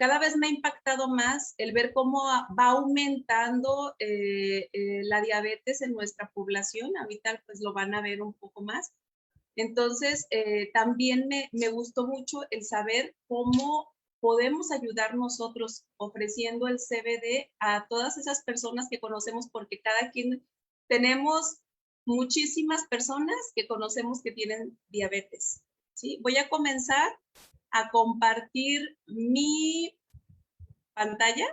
cada vez me ha impactado más el ver cómo va aumentando la diabetes en nuestra población. Ahorita pues lo van a ver un poco más. Entonces, también me gustó mucho el saber cómo podemos ayudar nosotros ofreciendo el CBD a todas esas personas que conocemos, porque cada quien tenemos muchísimas personas que conocemos que tienen diabetes, ¿sí? Voy a comenzar a compartir mi pantalla.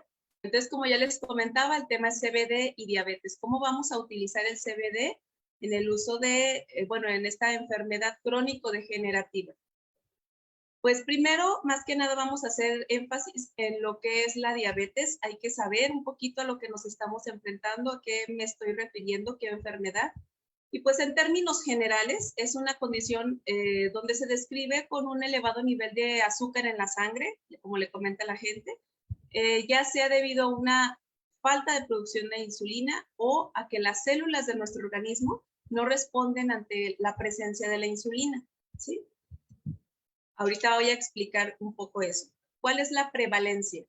Entonces, como ya les comentaba, el tema es CBD y diabetes. ¿Cómo vamos a utilizar el CBD en el uso de, bueno, en esta enfermedad crónico-degenerativa? Pues primero, más que nada, vamos a hacer énfasis en lo que es la diabetes. Hay que saber un poquito a lo que nos estamos enfrentando, a qué me estoy refiriendo, qué enfermedad. Y pues en términos generales, es una condición donde se describe con un elevado nivel de azúcar en la sangre, como le comenta la gente, ya sea debido a una falta de producción de insulina o a que las células de nuestro organismo no responden ante la presencia de la insulina, ¿sí? Ahorita voy a explicar un poco eso. ¿Cuál es la prevalencia?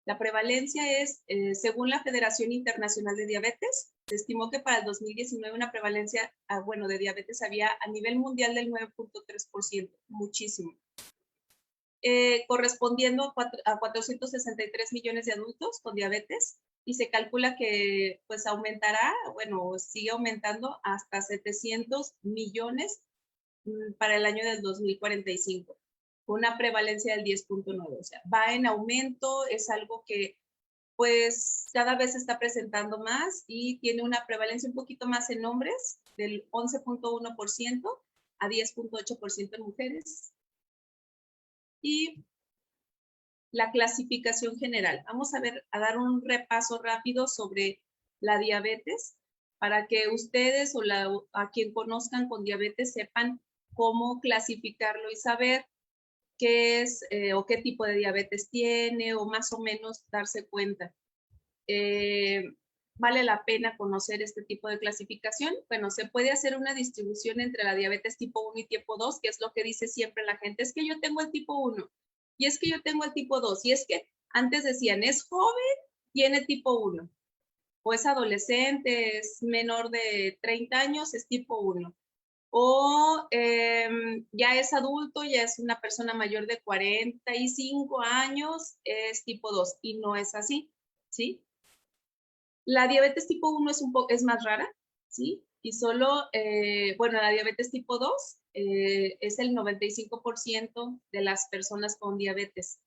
La prevalencia es, según la Federación Internacional de Diabetes, se estimó que para el 2019 una prevalencia, bueno, de diabetes había a nivel mundial del 9.3%, muchísimo. Correspondiendo a 463 millones de adultos con diabetes, y se calcula que pues aumentará, bueno, sigue aumentando hasta 700 millones para el año del 2045, con una prevalencia del 10.9, o sea, va en aumento, es algo que pues cada vez se está presentando más y tiene una prevalencia un poquito más en hombres, del 11.1% a 10.8% en mujeres. Y la clasificación general. Vamos a ver, a dar un repaso rápido sobre la diabetes para que ustedes o a quien conozcan con diabetes sepan cómo clasificarlo y saber qué es o qué tipo de diabetes tiene o más o menos darse cuenta. ¿Vale la pena conocer este tipo de clasificación? Bueno, se puede hacer una distribución entre la diabetes tipo 1 y tipo 2, que es lo que dice siempre la gente, es que yo tengo el tipo 1 y es que yo tengo el tipo 2 y es que antes decían, es joven, tiene tipo 1 o es adolescente, es menor de 30 años, es tipo 1 o ya es adulto, ya es una persona mayor de 45 años, es tipo 2 y no es así, ¿sí? La diabetes tipo 1 es más rara, ¿sí? Y solo, bueno, la diabetes tipo 2 es el 95% de las personas con diabetes.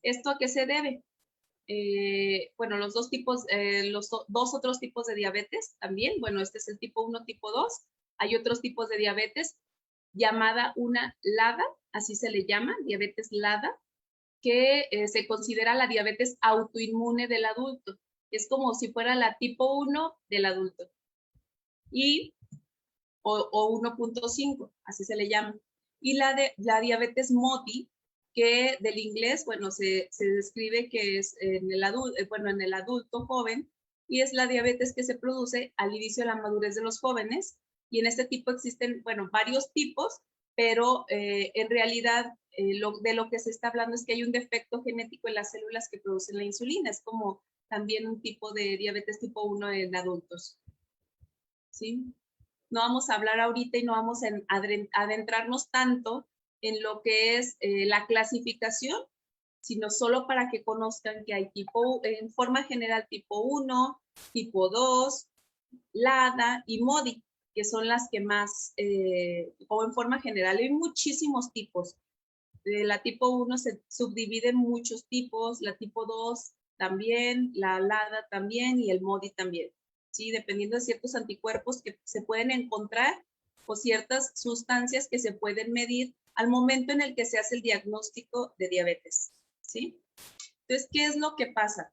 ¿Esto a qué se debe? Bueno, los dos tipos, dos otros tipos de diabetes también, bueno, este es el tipo 1, tipo 2. Hay otros tipos de diabetes llamada una LADA, así se le llama, diabetes LADA, que se considera la diabetes autoinmune del adulto. Es como si fuera la tipo 1 del adulto. Y, o 1.5, así se le llama. Y la diabetes MODY, que del inglés, bueno, se describe que es en el adulto joven, y es la diabetes que se produce al inicio de la madurez de los jóvenes. Y en este tipo existen, bueno, varios tipos, pero en realidad de lo que se está hablando es que hay un defecto genético en las células que producen la insulina. Es como también un tipo de diabetes tipo 1 en adultos. ¿Sí? No vamos a hablar ahorita y no vamos a adentrarnos tanto en lo que es la clasificación, sino solo para que conozcan que hay en forma general tipo 1, tipo 2, LADA y MODY, que son las que más, o en forma general, hay muchísimos tipos. La tipo 1 se subdivide en muchos tipos, la tipo 2 también, la LADA también y el MODY también. ¿Sí? Dependiendo de ciertos anticuerpos que se pueden encontrar o ciertas sustancias que se pueden medir al momento en el que se hace el diagnóstico de diabetes. ¿Sí? Entonces, ¿qué es lo que pasa?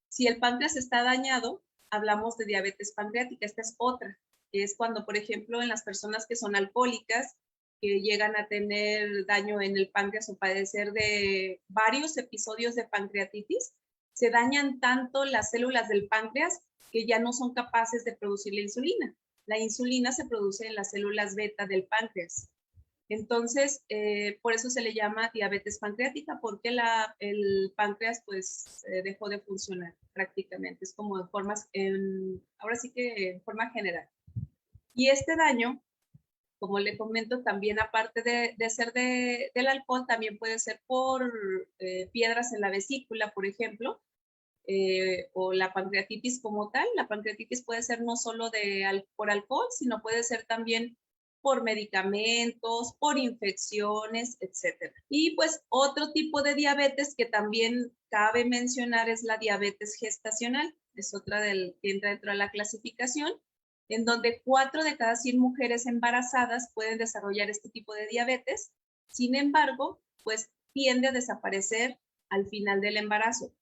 Si el páncreas está dañado, hablamos de diabetes pancreática. Esta es otra, que es cuando, por ejemplo, en las personas que son alcohólicas, que llegan a tener daño en el páncreas o padecer de varios episodios de pancreatitis, se dañan tanto las células del páncreas que ya no son capaces de producir la insulina. La insulina se produce en las células beta del páncreas. Entonces, por eso se le llama diabetes pancreática, porque el páncreas pues dejó de funcionar prácticamente. Es como ahora sí que en forma general. Y este daño, como le comento, también aparte de ser del alcohol, también puede ser por piedras en la vesícula, por ejemplo, o la pancreatitis como tal. La pancreatitis puede ser no solo por alcohol, sino puede ser también por medicamentos, por infecciones, etcétera. Y pues otro tipo de diabetes que también cabe mencionar es la diabetes gestacional. Es otra que entra dentro de la clasificación, en donde 4 de cada 100 mujeres embarazadas pueden desarrollar este tipo de diabetes. Sin embargo, pues tiende a desaparecer al final del embarazo.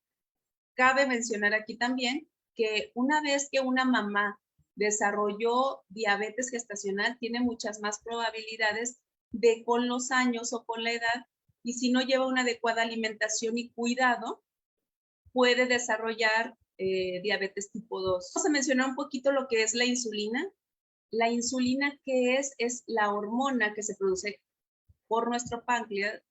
Cabe mencionar aquí también que una vez que una mamá desarrolló diabetes gestacional, tiene muchas más probabilidades de con los años o con la edad, y si no lleva una adecuada alimentación y cuidado, puede desarrollar diabetes tipo 2. Vamos a mencionar un poquito lo que es la insulina. La insulina, ¿qué es? Es la hormona que se produce por nuestro páncreas,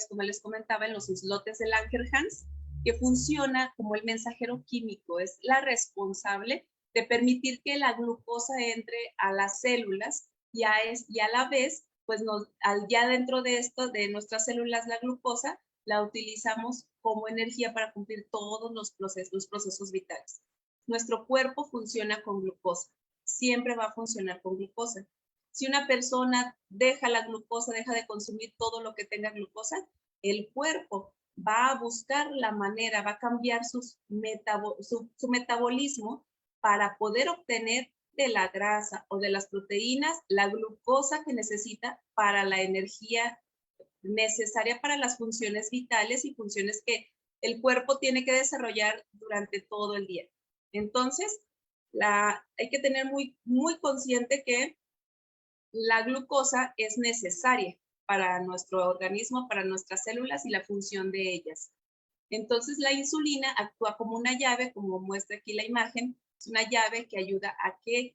como les comentaba, en los islotes de Langerhans, que funciona como el mensajero químico, es la responsable de permitir que la glucosa entre a las células y a la vez, pues ya dentro de esto, de nuestras células, la glucosa la utilizamos como energía para cumplir todos los procesos vitales. Nuestro cuerpo funciona con glucosa, siempre va a funcionar con glucosa. Si una persona deja la glucosa, deja de consumir todo lo que tenga glucosa, el cuerpo va a buscar la manera, va a cambiar su metabolismo para poder obtener de la grasa o de las proteínas la glucosa que necesita para la energía necesaria para las funciones vitales y funciones que el cuerpo tiene que desarrollar durante todo el día. Entonces, hay que tener muy, muy consciente que la glucosa es necesaria para nuestro organismo, para nuestras células y la función de ellas. Entonces la insulina actúa como una llave, como muestra aquí la imagen, es una llave que ayuda a que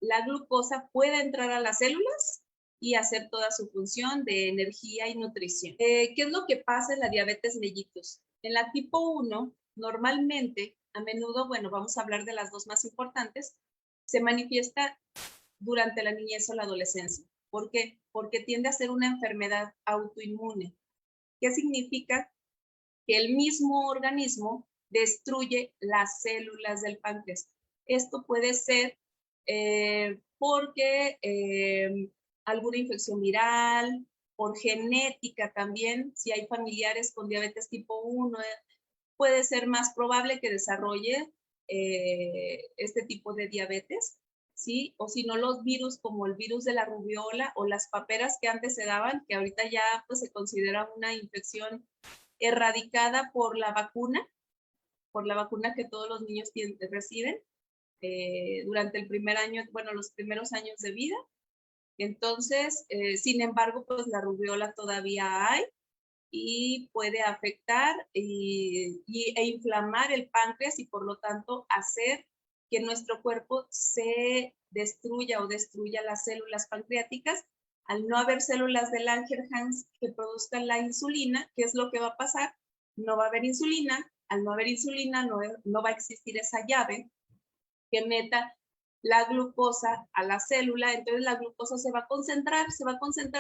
la glucosa pueda entrar a las células y hacer toda su función de energía y nutrición. ¿Qué es lo que pasa en la diabetes mellitus? En la tipo 1, normalmente, a menudo, bueno, vamos a hablar de las dos más importantes, se manifiesta durante la niñez o la adolescencia. ¿Por qué? Porque tiende a ser una enfermedad autoinmune. ¿Qué significa? Que el mismo organismo destruye las células del páncreas. Esto puede ser porque alguna infección viral, por genética también, si hay familiares con diabetes tipo 1, puede ser más probable que desarrolle este tipo de diabetes, ¿sí? O si no, los virus como el virus de la rubiola o las paperas que antes se daban, que ahorita ya pues, se considera una infección erradicada por la vacuna que todos los niños reciben durante el primer año, bueno, los primeros años de vida. Entonces, sin embargo, pues la rubiola todavía hay y puede afectar e inflamar el páncreas y por lo tanto hacer que nuestro cuerpo se destruya las células pancreáticas. Al no haber células de Langerhans que produzcan la insulina, ¿qué es lo que va a pasar? No va a haber insulina. Al no haber insulina, no va a existir esa llave que meta la glucosa a la célula. Entonces la glucosa se va a concentrar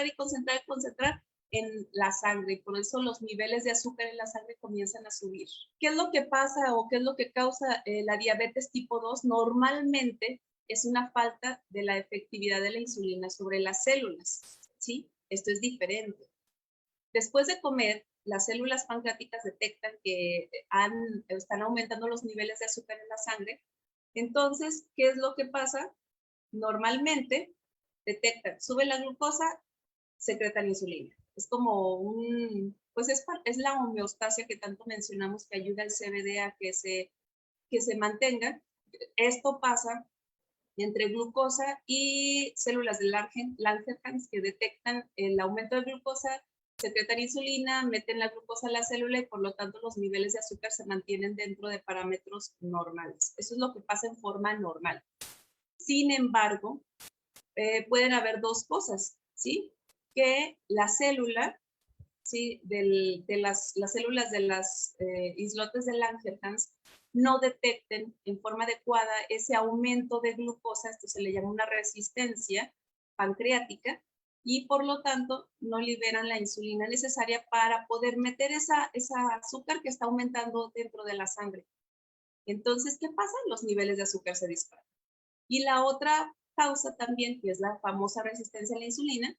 y concentrar en la sangre, y por eso los niveles de azúcar en la sangre comienzan a subir. ¿Qué es lo que pasa o qué es lo que causa la diabetes tipo 2? Normalmente es una falta de la efectividad de la insulina sobre las células, ¿sí? Esto es diferente. Después de comer, las células pancreáticas detectan que están aumentando los niveles de azúcar en la sangre. Entonces, ¿qué es lo que pasa? Normalmente detectan, sube la glucosa, secretan insulina. Es como pues es la homeostasia que tanto mencionamos que ayuda al CBD a que se mantenga. Esto pasa entre glucosa y células de Langerhans que detectan el aumento de glucosa, secretan insulina, meten la glucosa a la célula y por lo tanto los niveles de azúcar se mantienen dentro de parámetros normales. Eso es lo que pasa en forma normal. Sin embargo, pueden haber dos cosas, ¿sí? que la célula, ¿sí? de las células de las islotes de Langerhans no detecten en forma adecuada ese aumento de glucosa, esto se le llama una resistencia pancreática, y por lo tanto no liberan la insulina necesaria para poder meter esa azúcar que está aumentando dentro de la sangre. Entonces, ¿qué pasa? Los niveles de azúcar se disparan. Y la otra causa también, que es la famosa resistencia a la insulina,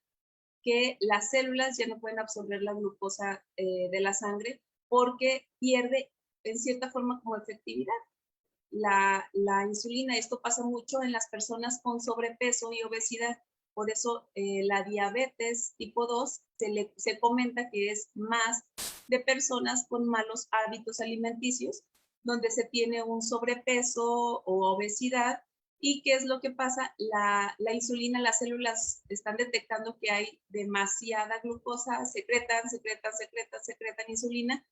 que las células ya no pueden absorber la glucosa de la sangre porque pierde en cierta forma como efectividad la insulina. Esto pasa mucho en las personas con sobrepeso y obesidad. Por eso la diabetes tipo 2 se comenta que es más de personas con malos hábitos alimenticios, donde se tiene un sobrepeso o obesidad. ¿Y qué es lo que pasa? La insulina, las células están detectando que hay demasiada glucosa, secretan insulina,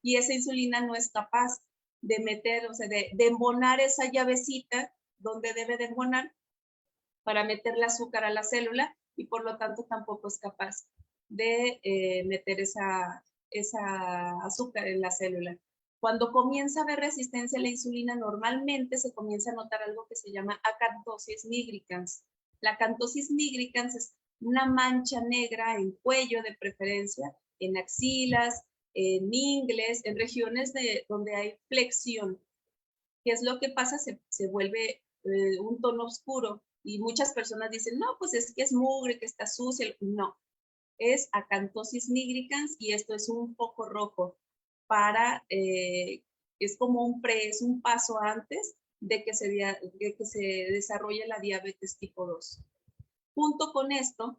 y esa insulina no es capaz de meter, o sea, de embonar esa llavecita donde debe de embonar para meterle azúcar a la célula, y por lo tanto tampoco es capaz de meter esa azúcar en la célula. Cuando comienza a haber resistencia a la insulina, normalmente se comienza a notar algo que se llama acantosis nigricans. La acantosis nigricans es una mancha negra en cuello de preferencia, en axilas, en ingles, en regiones donde hay flexión. ¿Qué es lo que pasa? Se vuelve un tono oscuro, y muchas personas dicen, no, pues es que es mugre, que está sucia. No, es acantosis nigricans, y esto es un foco rojo es como es un paso antes de que se desarrolle la diabetes tipo 2. Junto con esto,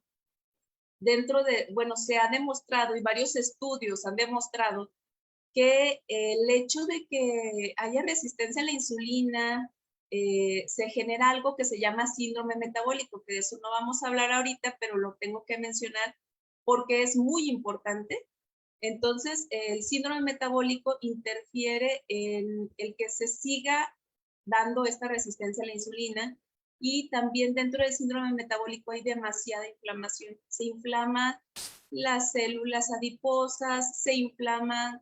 se ha demostrado, y varios estudios han demostrado, que el hecho de que haya resistencia a la insulina, se genera algo que se llama síndrome metabólico, que de eso no vamos a hablar ahorita, pero lo tengo que mencionar porque es muy importante. Entonces, el síndrome metabólico interfiere en el que se siga dando esta resistencia a la insulina, y también dentro del síndrome metabólico hay demasiada inflamación. Se inflama las células adiposas, se inflama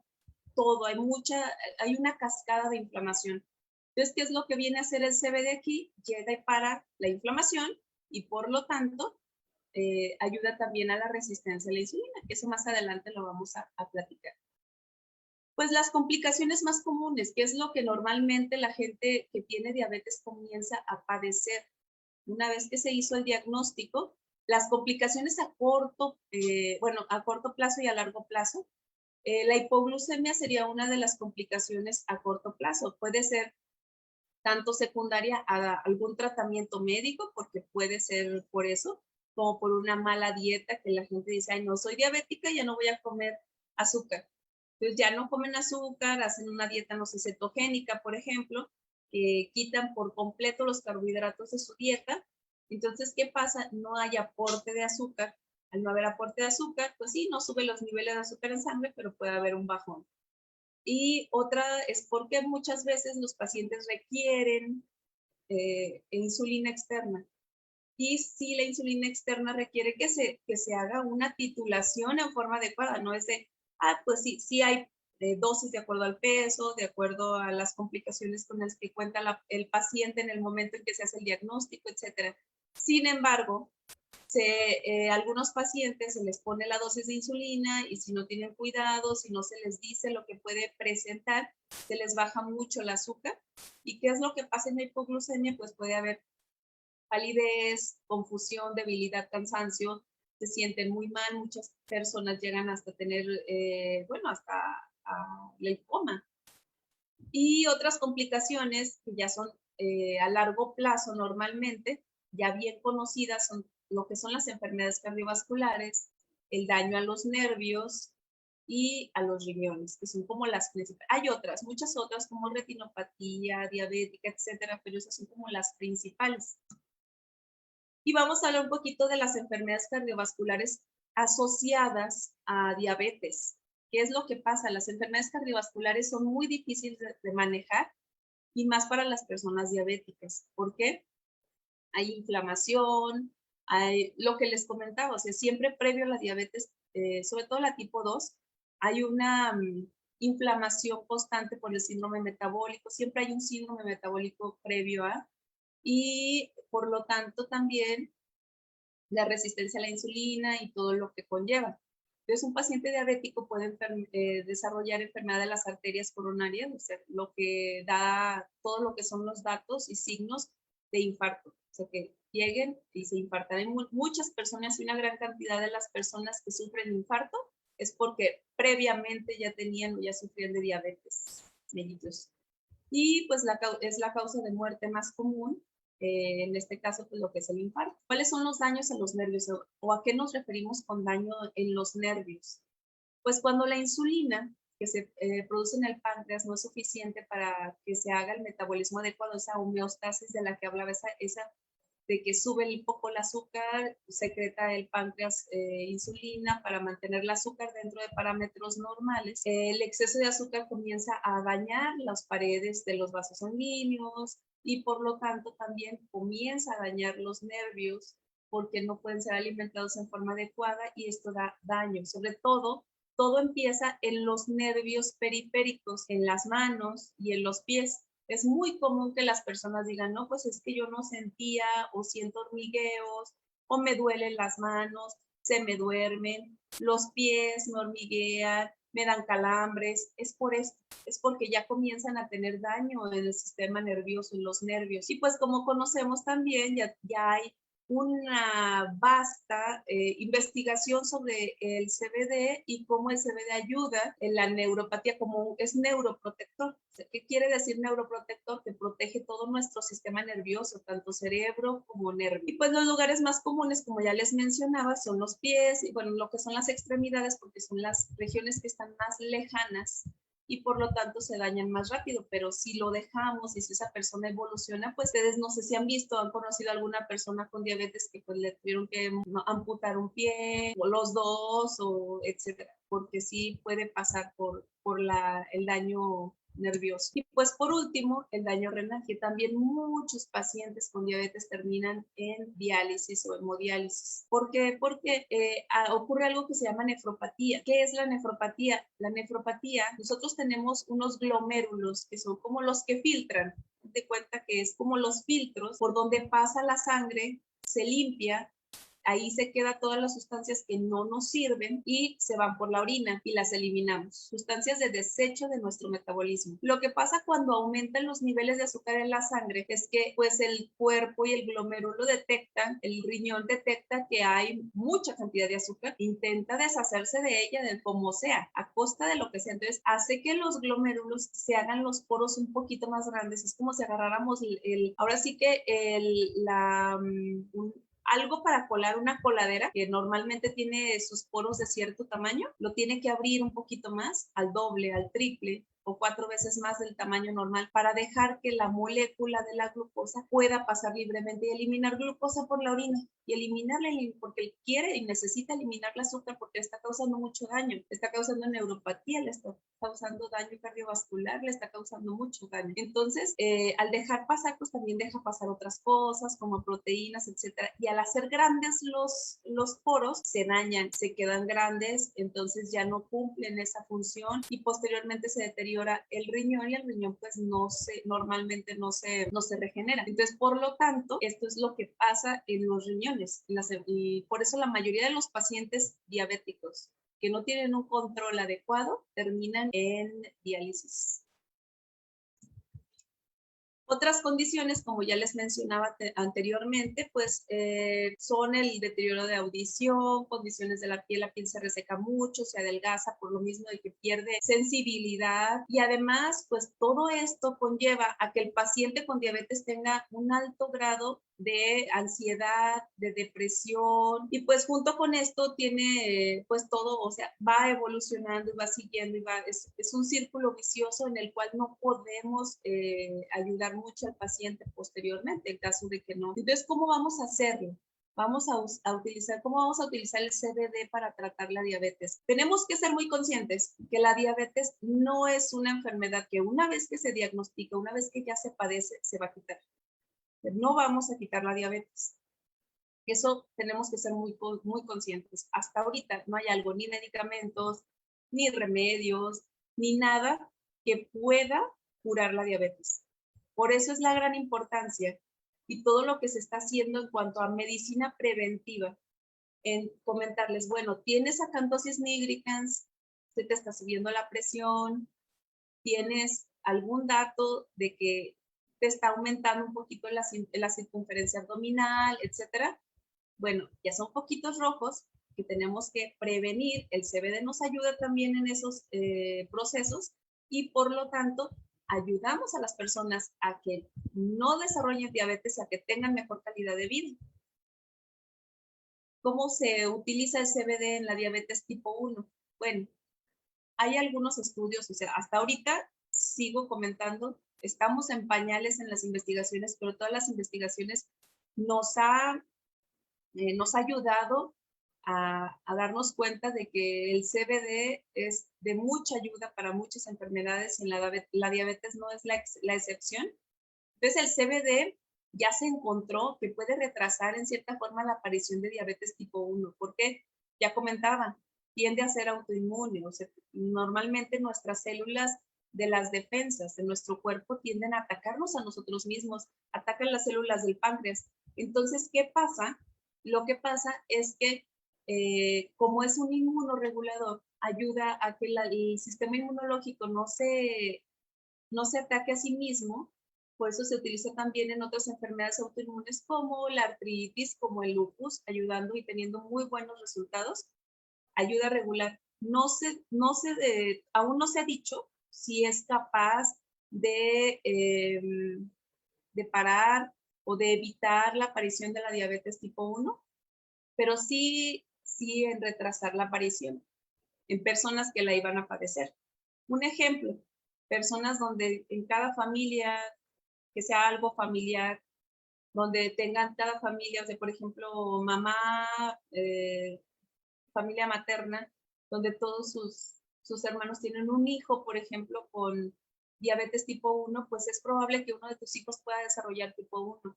todo, hay una cascada de inflamación. Entonces, ¿qué es lo que viene a hacer el CBD aquí? Llega y para la inflamación, y por lo tanto ayuda también a la resistencia a la insulina, que eso más adelante lo vamos a platicar. Pues las complicaciones más comunes, que es lo que normalmente la gente que tiene diabetes comienza a padecer una vez que se hizo el diagnóstico. Las complicaciones a corto plazo y a largo plazo. La hipoglucemia sería una de las complicaciones a corto plazo. Puede ser tanto secundaria a algún tratamiento médico, porque puede ser por eso, como por una mala dieta, que la gente dice, ay, no, soy diabética, ya no voy a comer azúcar. Entonces ya no comen azúcar, hacen una dieta, no sé, cetogénica, por ejemplo, que quitan por completo los carbohidratos de su dieta. Entonces, ¿qué pasa? No hay aporte de azúcar. Al no haber aporte de azúcar, pues sí, no sube los niveles de azúcar en sangre, pero puede haber un bajón. Y otra es porque muchas veces los pacientes requieren insulina externa. Y si la insulina externa requiere que se haga una titulación en forma adecuada, no es de, pues sí hay dosis de acuerdo al peso, de acuerdo a las complicaciones con las que cuenta el paciente en el momento en que se hace el diagnóstico, etc. Sin embargo, algunos pacientes se les pone la dosis de insulina, y si no tienen cuidado, si no se les dice lo que puede presentar, se les baja mucho el azúcar. ¿Y qué es lo que pasa en la hipoglucemia? Pues puede haber palidez, confusión, debilidad, cansancio, se sienten muy mal. Muchas personas llegan hasta tener, hasta el coma. Y otras complicaciones que ya son a largo plazo normalmente, ya bien conocidas, son lo que son las enfermedades cardiovasculares, el daño a los nervios y a los riñones, que son como las principales. Hay muchas otras, como retinopatía, diabética, etcétera, pero esas son como las principales. Y vamos a hablar un poquito de las enfermedades cardiovasculares asociadas a diabetes. ¿Qué es lo que pasa? Las enfermedades cardiovasculares son muy difíciles de manejar, y más para las personas diabéticas. ¿Por qué? Hay inflamación, lo que les comentaba, o sea, siempre previo a la diabetes, sobre todo la tipo 2, hay una inflamación constante por el síndrome metabólico, siempre hay un síndrome metabólico previo a, y por lo tanto también la resistencia a la insulina y todo lo que conlleva. Entonces, un paciente diabético puede desarrollar enfermedad de las arterias coronarias, o sea, lo que da todo lo que son los datos y signos de infarto. O sea, que lleguen y se infartan. Hay muchas personas y una gran cantidad de las personas que sufren infarto es porque previamente ya tenían o ya sufrían de diabetes mellitus. Y pues es la causa de muerte más común, en este caso, pues lo que es el infarto. ¿Cuáles son los daños a los nervios o a qué nos referimos con daño en los nervios? Pues cuando la insulina que se produce en el páncreas no es suficiente para que se haga el metabolismo adecuado, esa homeostasis de la que hablaba, esa de que sube un poco el azúcar, secreta el páncreas insulina para mantener el azúcar dentro de parámetros normales. El exceso de azúcar comienza a dañar las paredes de los vasos sanguíneos y por lo tanto también comienza a dañar los nervios porque no pueden ser alimentados en forma adecuada y esto da daño. Sobre todo, todo empieza en los nervios periféricos, en las manos y en los pies. Es muy común que las personas digan, no, pues es que yo no sentía o siento hormigueos o me duelen las manos, se me duermen, los pies me hormiguean, me dan calambres. Es por esto, es porque ya comienzan a tener daño en el sistema nervioso, en los nervios. Y pues como conocemos también, ya hay una vasta investigación sobre el CBD y cómo el CBD ayuda en la neuropatía, como es neuroprotector. ¿Qué quiere decir neuroprotector? Que protege todo nuestro sistema nervioso, tanto cerebro como nervio. Y pues los lugares más comunes, como ya les mencionaba, son los pies y bueno, lo que son las extremidades, porque son las regiones que están más lejanas y por lo tanto se dañan más rápido, pero si lo dejamos y si esa persona evoluciona, pues ustedes no sé si han visto, han conocido a alguna persona con diabetes que pues le tuvieron que amputar un pie o los dos o etcétera, porque sí puede pasar por el daño nervioso. Y pues por último, el daño renal, que también muchos pacientes con diabetes terminan en diálisis o hemodiálisis. ¿Por qué? Porque ocurre algo que se llama nefropatía. ¿Qué es la nefropatía? La nefropatía, nosotros tenemos unos glomérulos que son como los que filtran. Te cuenta que es como los filtros por donde pasa la sangre, se limpia. Ahí se quedan todas las sustancias que no nos sirven y se van por la orina y las eliminamos. Sustancias de desecho de nuestro metabolismo. Lo que pasa cuando aumentan los niveles de azúcar en la sangre es que pues el cuerpo y el glomérulo detectan, el riñón detecta que hay mucha cantidad de azúcar, intenta deshacerse de ella de como sea, a costa de lo que sea. Entonces hace que los glomérulos se hagan los poros un poquito más grandes. Es como si agarráramos ahora sí que algo para colar una coladera que normalmente tiene sus poros de cierto tamaño, lo tiene que abrir un poquito más, al doble, al triple o 4 veces más del tamaño normal para dejar que la molécula de la glucosa pueda pasar libremente y eliminar glucosa por la orina y eliminarla porque él quiere y necesita eliminar el azúcar porque le está causando mucho daño, le está causando neuropatía, le está causando daño cardiovascular, le está causando mucho daño. Entonces, al dejar pasar, pues también deja pasar otras cosas como proteínas, etcétera. Y al hacer grandes los poros, se dañan, se quedan grandes, entonces ya no cumplen esa función y posteriormente se deteriora el riñón y el riñón pues normalmente no se regenera. Entonces, por lo tanto, esto es lo que pasa en los riñones y por eso la mayoría de los pacientes diabéticos que no tienen un control adecuado terminan en diálisis. Otras condiciones, como ya les mencionaba anteriormente, pues son el deterioro de audición, condiciones de la piel se reseca mucho, se adelgaza por lo mismo de que pierde sensibilidad y además, pues todo esto conlleva a que el paciente con diabetes tenga un alto grado de ansiedad, de depresión y pues junto con esto tiene pues todo, o sea, va evolucionando y va siguiendo y es un círculo vicioso en el cual no podemos ayudar mucho al paciente posteriormente en caso de que no. Entonces, ¿cómo vamos a hacerlo? ¿Cómo vamos a utilizar el CBD para tratar la diabetes? Tenemos que ser muy conscientes que la diabetes no es una enfermedad que una vez que se diagnostica, una vez que ya se padece, se va a quitar. No vamos a quitar la diabetes. Eso tenemos que ser muy conscientes. Hasta ahorita no hay algo, ni medicamentos, ni remedios, ni nada que pueda curar la diabetes. Por eso es la gran importancia y todo lo que se está haciendo en cuanto a medicina preventiva, en comentarles, bueno, tienes acantosis nigricans, se te está subiendo la presión, tienes algún dato de que te está aumentando un poquito la circunferencia abdominal, etcétera. Bueno, ya son poquitos rojos que tenemos que prevenir. El CBD nos ayuda también en esos procesos y por lo tanto ayudamos a las personas a que no desarrollen diabetes, a que tengan mejor calidad de vida. ¿Cómo se utiliza el CBD en la diabetes tipo 1? Bueno, hay algunos estudios, o sea, hasta ahorita sigo comentando, estamos en pañales en las investigaciones, pero todas las investigaciones nos ha ayudado a darnos cuenta de que el CBD es de mucha ayuda para muchas enfermedades y la diabetes no es la excepción. Entonces el CBD ya se encontró que puede retrasar en cierta forma la aparición de diabetes tipo 1, porque ya comentaba, tiende a ser autoinmune, o sea, normalmente nuestras células de las defensas de nuestro cuerpo tienden a atacarnos a nosotros mismos, atacan las células del páncreas. Entonces, ¿qué pasa? Lo que pasa es que como es un inmunoregulador, ayuda a que el sistema inmunológico no se ataque a sí mismo. Por eso se utiliza también en otras enfermedades autoinmunes como la artritis, como el lupus, ayudando y teniendo muy buenos resultados. Ayuda a regular. Aún no se ha dicho si es capaz de parar o de evitar la aparición de la diabetes tipo 1, pero sí en retrasar la aparición en personas que la iban a padecer. Un ejemplo, personas donde en cada familia, que sea algo familiar, donde tengan cada familia, o sea, por ejemplo, mamá, familia materna, donde todos sus hermanos tienen un hijo, por ejemplo, con diabetes tipo 1, pues es probable que uno de tus hijos pueda desarrollar tipo 1.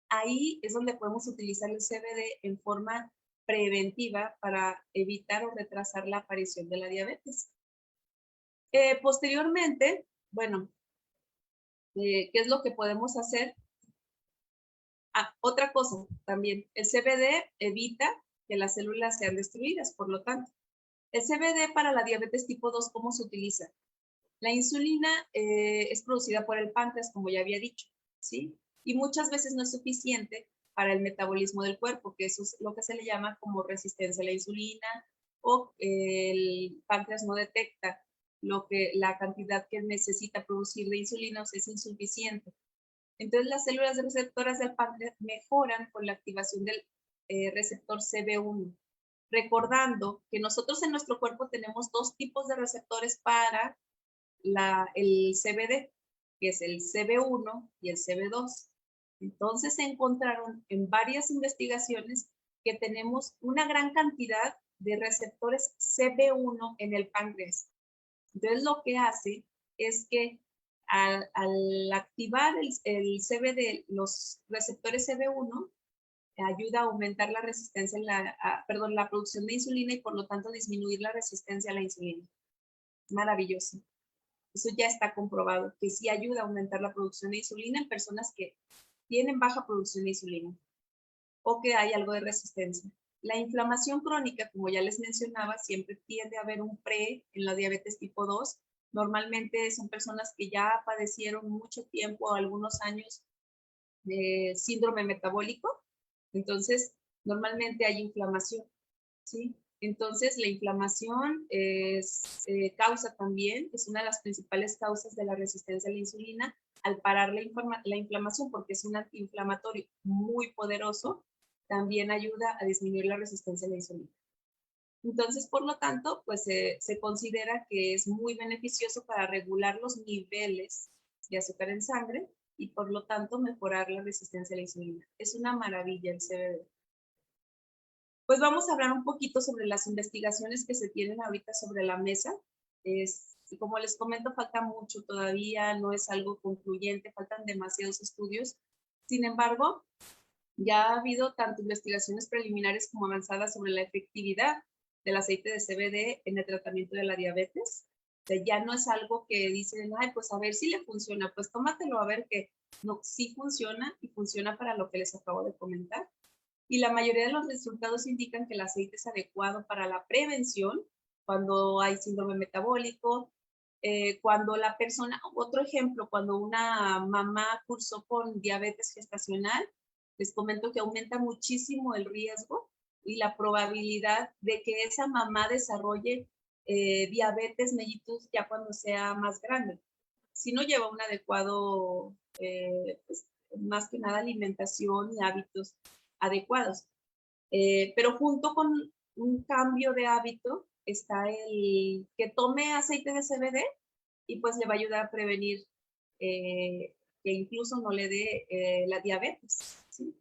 Ahí es donde podemos utilizar el CBD en forma preventiva para evitar o retrasar la aparición de la diabetes. Posteriormente, bueno, ¿qué es lo que podemos hacer? Otra cosa también, el CBD evita que las células sean destruidas, por lo tanto. El CBD para la diabetes tipo 2, ¿cómo se utiliza? La insulina es producida por el páncreas, como ya había dicho, ¿sí? Y muchas veces no es suficiente para el metabolismo del cuerpo, que eso es lo que se le llama como resistencia a la insulina, o el páncreas no detecta la cantidad que necesita producir de insulina, o sea, es insuficiente. Entonces las células receptoras del páncreas mejoran con la activación del receptor CB1, recordando que nosotros en nuestro cuerpo tenemos dos tipos de receptores para el CBD, que es el CB1 y el CB2. Entonces se encontraron en varias investigaciones que tenemos una gran cantidad de receptores CB1 en el páncreas. Entonces lo que hace es que al activar el CBD, los receptores CB1, ayuda a aumentar la resistencia, la producción de insulina y por lo tanto disminuir la resistencia a la insulina. Maravilloso. Eso ya está comprobado, que sí ayuda a aumentar la producción de insulina en personas que tienen baja producción de insulina o que hay algo de resistencia. La inflamación crónica, como ya les mencionaba, siempre tiende a haber un pre en la diabetes tipo 2. Normalmente son personas que ya padecieron mucho tiempo, algunos años, de síndrome metabólico. Entonces, normalmente hay inflamación, ¿sí? Entonces, la inflamación causa también, es una de las principales causas de la resistencia a la insulina, al parar la inflamación, porque es un antiinflamatorio muy poderoso, también ayuda a disminuir la resistencia a la insulina. Entonces, por lo tanto, pues se considera que es muy beneficioso para regular los niveles de azúcar en sangre y por lo tanto mejorar la resistencia a la insulina. Es una maravilla el CBD. Pues vamos a hablar un poquito sobre las investigaciones que se tienen ahorita sobre la mesa. Y como les comento, falta mucho todavía, no es algo concluyente, faltan demasiados estudios. Sin embargo, Ya ha habido tanto investigaciones preliminares como avanzadas sobre la efectividad del aceite de CBD en el tratamiento de la diabetes. O sea, ya no es algo que dicen, ay, pues a ver si le funciona, pues tómatelo a ver que no, sí funciona y funciona para lo que les acabo de comentar. Y la mayoría de los resultados indican que el aceite es adecuado para la prevención cuando hay síndrome metabólico, cuando la persona, otro ejemplo, cuando una mamá cursó con diabetes gestacional, les comento que aumenta muchísimo el riesgo y la probabilidad de que esa mamá desarrolle diabetes mellitus ya cuando sea más grande. Si no lleva un adecuado, pues, más que nada alimentación y hábitos adecuados. Pero junto con un cambio de hábito está el que tome aceite de CBD y pues le va a ayudar a prevenir que incluso no le dé la diabetes. ¿Sí?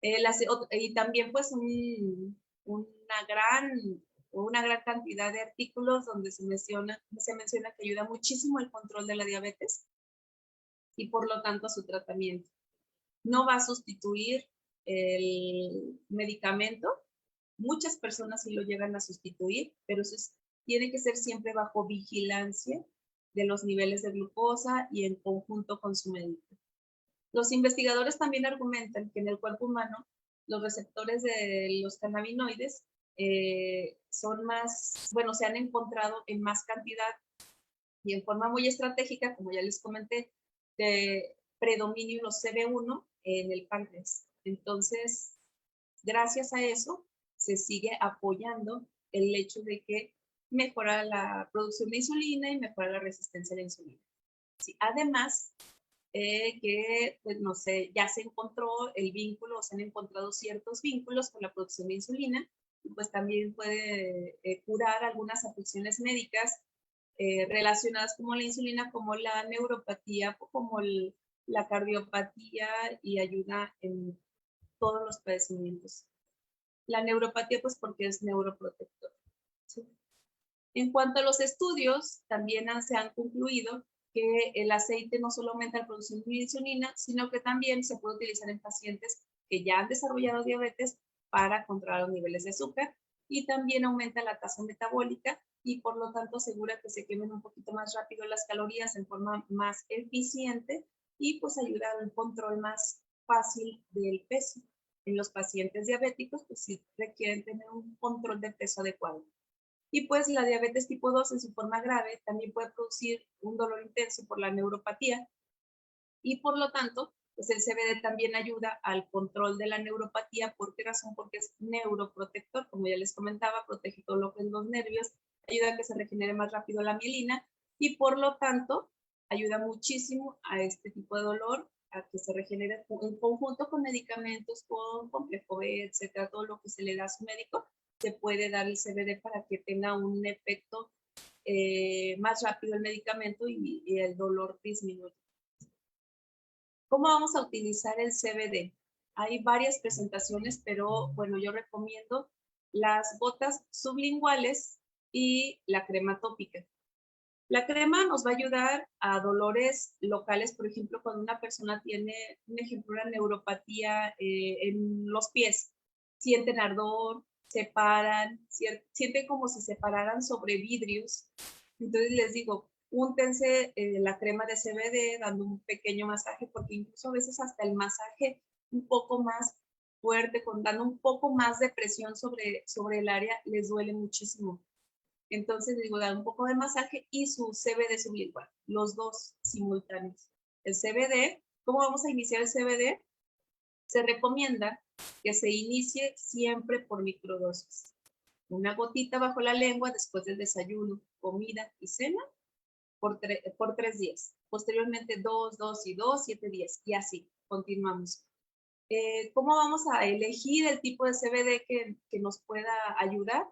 Y también pues una gran cantidad de artículos donde se menciona que ayuda muchísimo el control de la diabetes y por lo tanto su tratamiento. No va a sustituir el medicamento. Muchas personas sí lo llegan a sustituir, pero tiene que ser siempre bajo vigilancia de los niveles de glucosa y en conjunto con su médico. Los investigadores también argumentan que en el cuerpo humano los receptores de los cannabinoides son más, bueno, se han encontrado en más cantidad y en forma muy estratégica, como ya les comenté, de predominio los CB1 en el páncreas. Entonces, gracias a eso, se sigue apoyando el hecho de que mejora la producción de insulina y mejora la resistencia a la insulina. Sí, además, que, pues no sé, ya se encontró el vínculo, o se han encontrado ciertos vínculos con la producción de insulina, y pues también puede curar algunas afecciones médicas relacionadas como la insulina, como la neuropatía, como la cardiopatía y ayuda en todos los padecimientos. La neuropatía, pues porque es neuroprotector. ¿Sí? En cuanto a los estudios, también se han concluido que el aceite no solo aumenta la producción de insulina, sino que también se puede utilizar en pacientes que ya han desarrollado diabetes para controlar los niveles de azúcar y también aumenta la tasa metabólica y por lo tanto asegura que se quemen un poquito más rápido las calorías en forma más eficiente y pues ayuda a un control más fácil del peso. En los pacientes diabéticos pues sí requieren tener un control de peso adecuado. Y pues la diabetes tipo 2 en su forma grave también puede producir un dolor intenso por la neuropatía y por lo tanto, pues el CBD también ayuda al control de la neuropatía. ¿Por qué razón? Porque es neuroprotector, como ya les comentaba, protege todo lo que es los nervios, ayuda a que se regenere más rápido la mielina y por lo tanto ayuda muchísimo a este tipo de dolor, a que se regenere en conjunto con medicamentos, con complejo B, etcétera, todo lo que se le da a su médico, se puede dar el CBD para que tenga un efecto más rápido el medicamento y el dolor disminuye. ¿Cómo vamos a utilizar el CBD? Hay varias presentaciones, pero bueno, yo recomiendo las gotas sublinguales y la crema tópica. La crema nos va a ayudar a dolores locales, por ejemplo, cuando una persona tiene, un ejemplo, una neuropatía en los pies, sienten ardor, se paran, sienten como si se pararan sobre vidrios. Entonces les digo, úntense la crema de CBD dando un pequeño masaje, porque incluso a veces hasta el masaje un poco más fuerte, dando un poco más de presión sobre el área, les duele muchísimo. Entonces digo, da un poco de masaje y su CBD sublingual, los dos simultáneos. El CBD, ¿cómo vamos a iniciar el CBD? Se recomienda que se inicie siempre por microdosis. Una gotita bajo la lengua después del desayuno, comida y cena por 3 días. Posteriormente 2, 2 y 2, 7 días. Y así, continuamos. ¿Cómo vamos a elegir el tipo de CBD que nos pueda ayudar?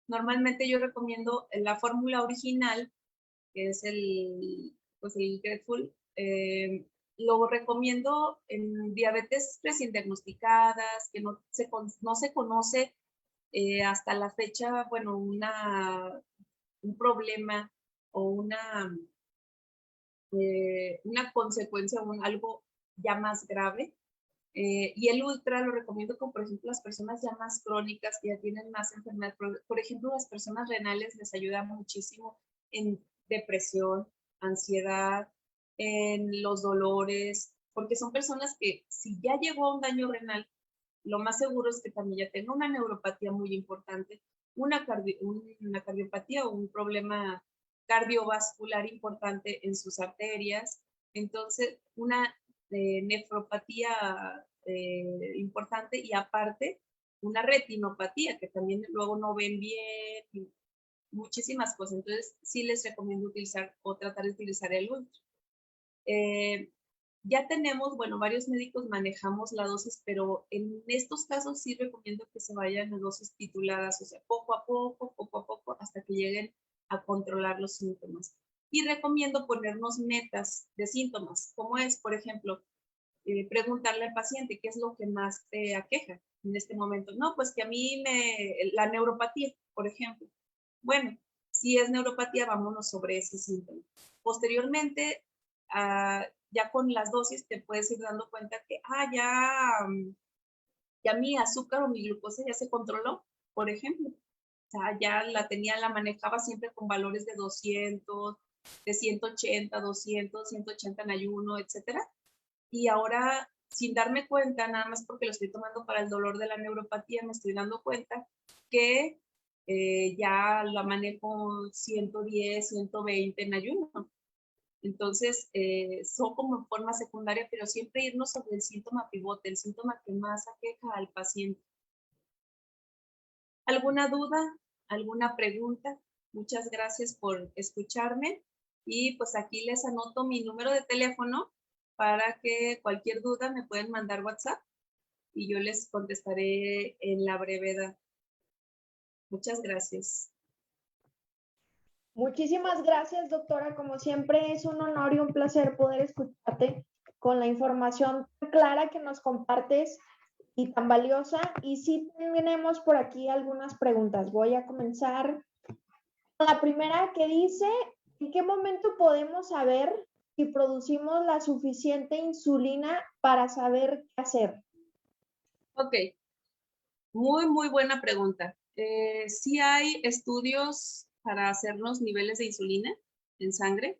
Normalmente yo recomiendo la fórmula original, que es pues el Grateful. Lo recomiendo en diabetes recién diagnosticadas, que no se conoce hasta la fecha, bueno, un problema o una consecuencia o algo ya más grave. Y el ultra lo recomiendo con, por ejemplo, las personas ya más crónicas, que ya tienen más enfermedad. Por ejemplo, las personas renales les ayuda muchísimo en depresión, ansiedad, en los dolores, porque son personas que si ya llegó a un daño renal, lo más seguro es que también ya tenga una neuropatía muy importante, una cardiopatía o un problema cardiovascular importante en sus arterias. Entonces, una nefropatía importante y aparte una retinopatía que también luego no ven bien, y muchísimas cosas. Entonces, sí les recomiendo utilizar o tratar de utilizar el ultra. Ya tenemos, bueno, varios médicos manejamos la dosis, pero en estos casos sí recomiendo que se vayan a dosis tituladas, o sea, poco a poco, hasta que lleguen a controlar los síntomas. Y recomiendo ponernos metas de síntomas, como es, por ejemplo, preguntarle al paciente qué es lo que más te aqueja en este momento. No, pues que a mí la neuropatía, por ejemplo. Bueno, si es neuropatía, vámonos sobre ese síntoma. Posteriormente, ya con las dosis te puedes ir dando cuenta que, ya mi azúcar o mi glucosa ya se controló, por ejemplo. O sea, ya la manejaba siempre con valores de 200, de 180, 200, 180 en ayuno, etcétera. Y ahora, sin darme cuenta, nada más porque lo estoy tomando para el dolor de la neuropatía, me estoy dando cuenta que ya la manejo 110, 120 en ayuno. Entonces, son como en forma secundaria, pero siempre irnos sobre el síntoma pivote, el síntoma que más aqueja al paciente. ¿Alguna duda? ¿Alguna pregunta? Muchas gracias por escucharme y pues aquí les anoto mi número de teléfono para que cualquier duda me pueden mandar WhatsApp y yo les contestaré en la brevedad. Muchas gracias. Muchísimas gracias, doctora. Como siempre, es un honor y un placer poder escucharte con la información tan clara que nos compartes y tan valiosa. Y sí tenemos por aquí algunas preguntas. Voy a comenzar con la primera que dice, ¿en qué momento podemos saber si producimos la suficiente insulina para saber qué hacer? Ok, muy buena pregunta. Sí hay estudios para hacernos niveles de insulina en sangre.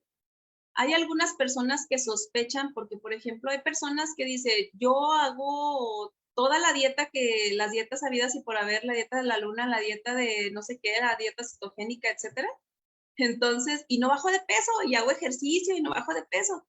Hay algunas personas que sospechan, porque por ejemplo hay personas que dicen, yo hago toda la dieta las dietas habidas y por haber, la dieta de la luna, la dieta de no sé qué, la dieta cetogénica, etcétera. Entonces, y no bajo de peso, y hago ejercicio y no bajo de peso.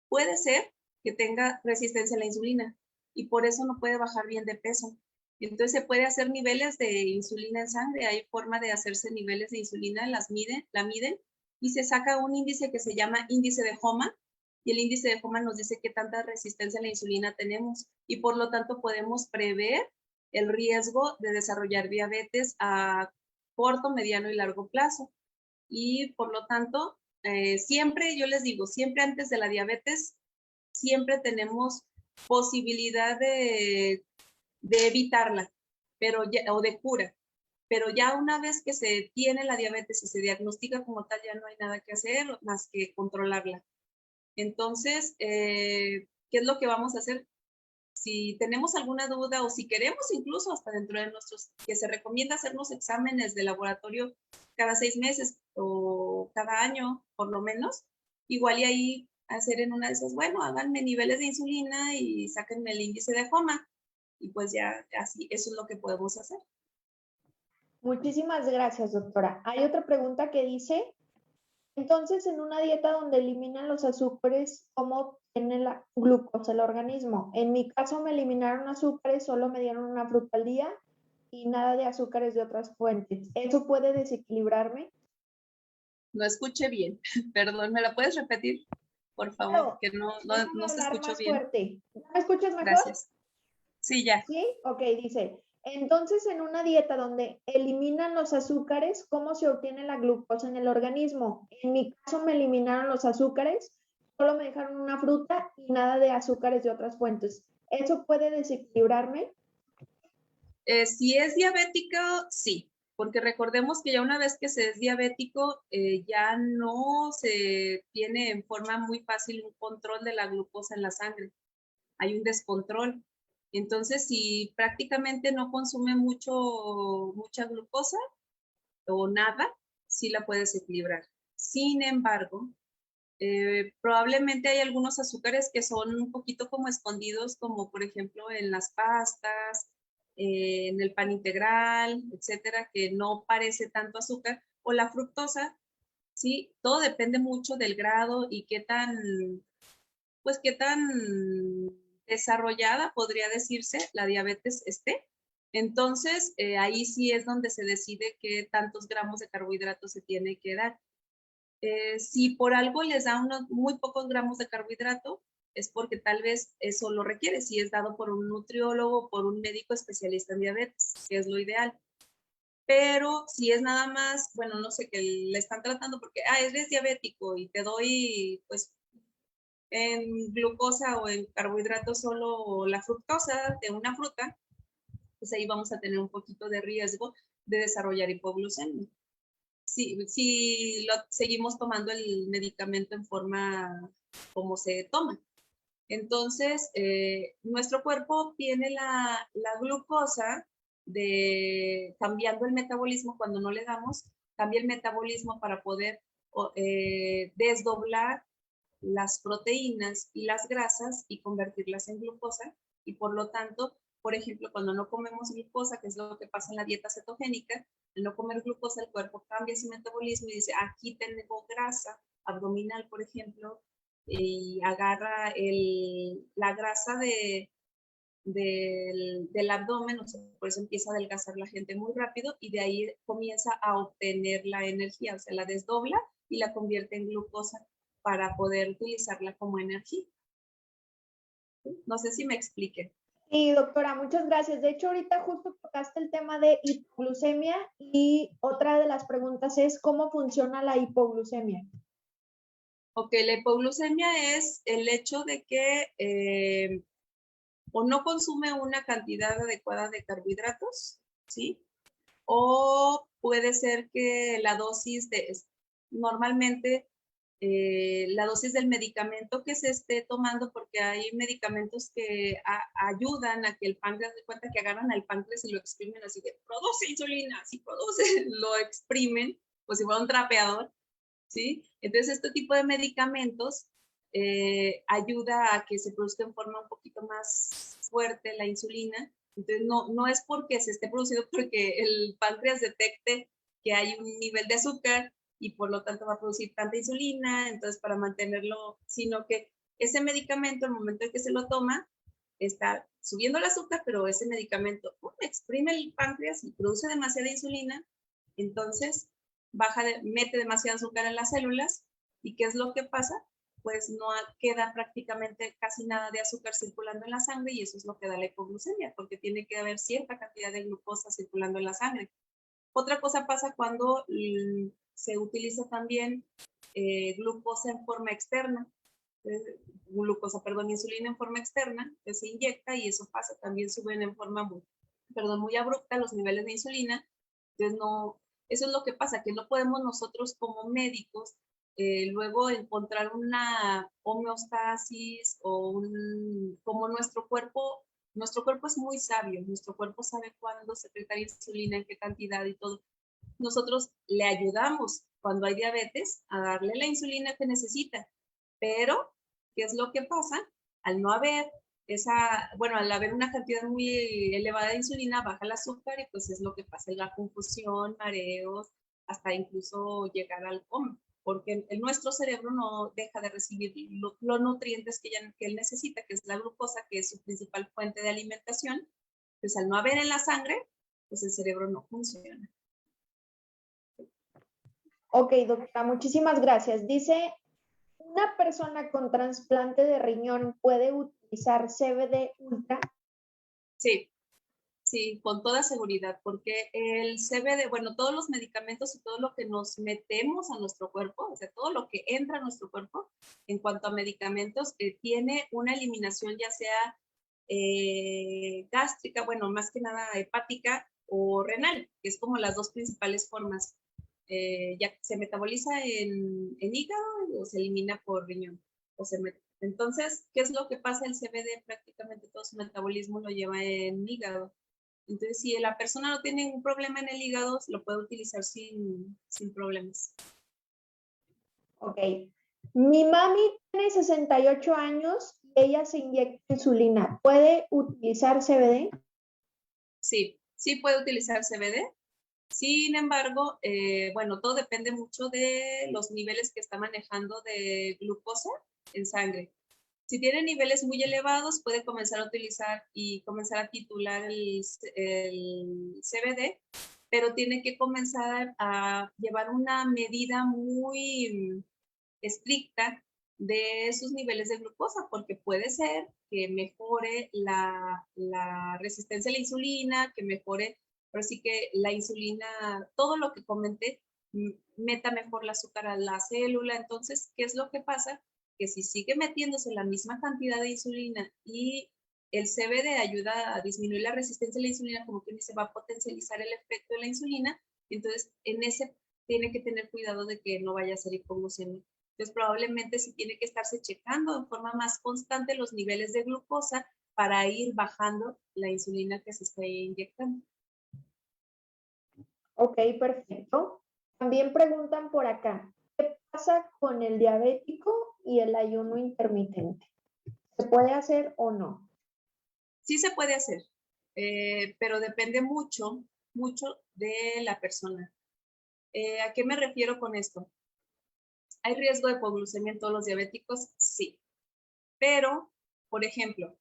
Puede ser que tenga resistencia a la insulina y por eso no puede bajar bien de peso. Entonces se puede hacer niveles de insulina en sangre, hay forma de hacerse niveles de insulina, la miden y se saca un índice que se llama índice de HOMA y el índice de HOMA nos dice qué tanta resistencia a la insulina tenemos y por lo tanto podemos prever el riesgo de desarrollar diabetes a corto, mediano y largo plazo. Y por lo tanto, siempre, yo les digo, siempre antes de la diabetes, siempre tenemos posibilidad de evitarla, o de cura. Pero ya una vez que se tiene la diabetes y se diagnostica como tal, ya no hay nada que hacer más que controlarla. Entonces, ¿qué es lo que vamos a hacer? Si tenemos alguna duda o si queremos incluso hasta dentro de que se recomienda hacernos exámenes de laboratorio cada 6 meses o cada año, por lo menos, igual y ahí hacer en una de esas, bueno, háganme niveles de insulina y sáquenme el índice de HOMA y pues ya así, eso es lo que podemos hacer. Muchísimas gracias, doctora. Hay otra pregunta que dice, entonces, en una dieta donde eliminan los azúcares, ¿cómo obtiene la glucosa el organismo? En mi caso me eliminaron azúcares, solo me dieron una fruta al día y nada de azúcares de otras fuentes. ¿Eso puede desequilibrarme? No escuché bien, perdón, ¿me la puedes repetir? Por favor, Claro, que no déjame se hablar escuchó más bien. fuerte. ¿Me escuchas mejor? Gracias. Sí, ya. Sí, ok, dice, entonces en una dieta donde eliminan los azúcares, ¿cómo se obtiene la glucosa en el organismo? En mi caso me eliminaron los azúcares, solo me dejaron una fruta y nada de azúcares de otras fuentes. ¿Eso puede desequilibrarme? Si es diabético, sí, porque recordemos que ya una vez que se es diabético, ya no se tiene en forma muy fácil un control de la glucosa en la sangre. hay un descontrol. Entonces, si prácticamente no consume mucha glucosa o nada, sí la puedes equilibrar. Sin embargo, probablemente hay algunos azúcares que son un poquito como escondidos, como por ejemplo en las pastas, en el pan integral, etcétera, que no parece tanto azúcar, o la fructosa, ¿sí? Todo depende mucho del grado y pues qué tan desarrollada podría decirse la diabetes esté. Entonces, ahí sí es donde se decide qué tantos gramos de carbohidratos se tiene que dar. Si por algo les da unos muy pocos gramos de carbohidrato, es porque tal vez eso lo requiere, si es dado por un nutriólogo, por un médico especialista en diabetes, que es lo ideal. Pero si es nada más, bueno, no sé, que le están tratando porque, eres diabético y te doy, pues, en glucosa o en carbohidratos solo la fructosa de una fruta, pues ahí vamos a tener un poquito de riesgo de desarrollar hipoglucemia. Si seguimos tomando el medicamento en forma como se toma. Entonces, nuestro cuerpo tiene la glucosa cambiando el metabolismo cuando no le damos, cambia el metabolismo para poder desdoblar las proteínas y las grasas y convertirlas en glucosa, y por lo tanto, por ejemplo, cuando no comemos glucosa, que es lo que pasa en la dieta cetogénica, al no comer glucosa el cuerpo cambia su metabolismo y dice, aquí tengo grasa abdominal, por ejemplo, y agarra la grasa del abdomen, o sea, por eso empieza a adelgazar la gente muy rápido y de ahí comienza a obtener la energía, o sea, la desdobla y la convierte en glucosa para poder utilizarla como energía. No sé si me explique. Sí, doctora, muchas gracias. De hecho, ahorita justo tocaste el tema de hipoglucemia y otra de las preguntas es ¿cómo funciona la hipoglucemia? Ok, la hipoglucemia es el hecho de que o no consume una cantidad adecuada de carbohidratos, ¿sí? O puede ser que la dosis normalmente la dosis del medicamento que se esté tomando, porque hay medicamentos que ayudan a que el páncreas, de cuenta que agarran al páncreas y lo exprimen así de, produce insulina, si produce, lo exprimen, pues si fuera un trapeador, ¿sí? Entonces, este tipo de medicamentos ayuda a que se produzca en forma un poquito más fuerte la insulina. Entonces, no es porque se esté produciendo porque el páncreas detecte que hay un nivel de azúcar y por lo tanto va a producir tanta insulina, entonces para mantenerlo, sino que ese medicamento, el momento en que se lo toma, está subiendo el azúcar, pero ese medicamento exprime el páncreas y produce demasiada insulina, entonces mete demasiado azúcar en las células, ¿y qué es lo que pasa? Pues no queda prácticamente casi nada de azúcar circulando en la sangre y eso es lo que da la hipoglucemia, porque tiene que haber cierta cantidad de glucosa circulando en la sangre. Otra cosa pasa cuando se utiliza también glucosa en forma externa, insulina en forma externa, que se inyecta y eso pasa, también suben en forma muy abrupta los niveles de insulina. Entonces, eso es lo que pasa, que no podemos nosotros como médicos luego encontrar una homeostasis como nuestro cuerpo es muy sabio, nuestro cuerpo sabe cuándo secretar insulina, en qué cantidad y todo. Nosotros le ayudamos cuando hay diabetes a darle la insulina que necesita, pero ¿qué es lo que pasa? Al no haber al haber una cantidad muy elevada de insulina, baja el azúcar y pues es lo que pasa, la confusión, mareos, hasta incluso llegar al coma, porque nuestro cerebro no deja de recibir los nutrientes que él necesita, que es la glucosa, que es su principal fuente de alimentación. Pues al no haber en la sangre, pues el cerebro no funciona. Ok, doctora, muchísimas gracias. Dice, ¿una persona con trasplante de riñón puede utilizar CBD Ultra? Sí, sí, con toda seguridad, porque el CBD, bueno, todos los medicamentos y todo lo que nos metemos a nuestro cuerpo, o sea, todo lo que entra a nuestro cuerpo en cuanto a medicamentos, tiene una eliminación ya sea gástrica, bueno, más que nada hepática o renal, que es como las dos principales formas. Ya se metaboliza en hígado o se elimina por riñón, o se Entonces, ¿qué es lo que pasa? El CBD prácticamente todo su metabolismo lo lleva en hígado. Entonces, si la persona no tiene ningún problema en el hígado, lo puede utilizar sin problemas. Ok. Mi mami tiene 68 años y ella se inyecta insulina. ¿Puede utilizar CBD? Sí, sí puede utilizar CBD. Sin embargo, bueno, todo depende mucho de los niveles que está manejando de glucosa en sangre. Si tiene niveles muy elevados, puede comenzar a utilizar y comenzar a titular el CBD, pero tiene que comenzar a llevar una medida muy estricta de sus niveles de glucosa, porque puede ser que mejore la resistencia a la insulina, que mejore, pero sí que la insulina, todo lo que comenté, meta mejor el azúcar a la célula. Entonces, ¿qué es lo que pasa? Que si sigue metiéndose la misma cantidad de insulina y el CBD ayuda a disminuir la resistencia a la insulina, como que se va a potencializar el efecto de la insulina, entonces en ese tiene que tener cuidado de que no vaya a ser hipoglucemia. Entonces, probablemente sí tiene que estarse checando de forma más constante los niveles de glucosa para ir bajando la insulina que se está inyectando. Ok, perfecto. También preguntan por acá, ¿qué pasa con el diabético y el ayuno intermitente? ¿Se puede hacer o no? Sí se puede hacer, pero depende mucho, mucho de la persona. ¿A qué me refiero con esto? ¿Hay riesgo de hipoglucemia en todos los diabéticos? Sí, pero, por ejemplo,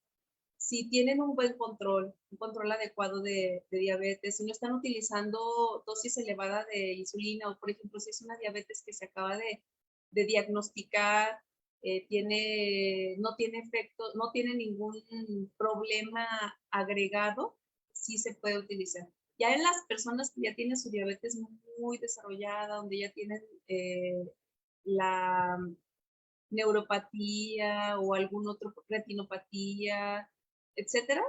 si tienen un buen control, un control adecuado de diabetes, si no están utilizando dosis elevada de insulina, o por ejemplo, si es una diabetes que se acaba de diagnosticar, no tiene efecto, no tiene ningún problema agregado, sí se puede utilizar. Ya en las personas que ya tienen su diabetes muy desarrollada, donde ya tienen la neuropatía o algún otro retinopatía, etcétera,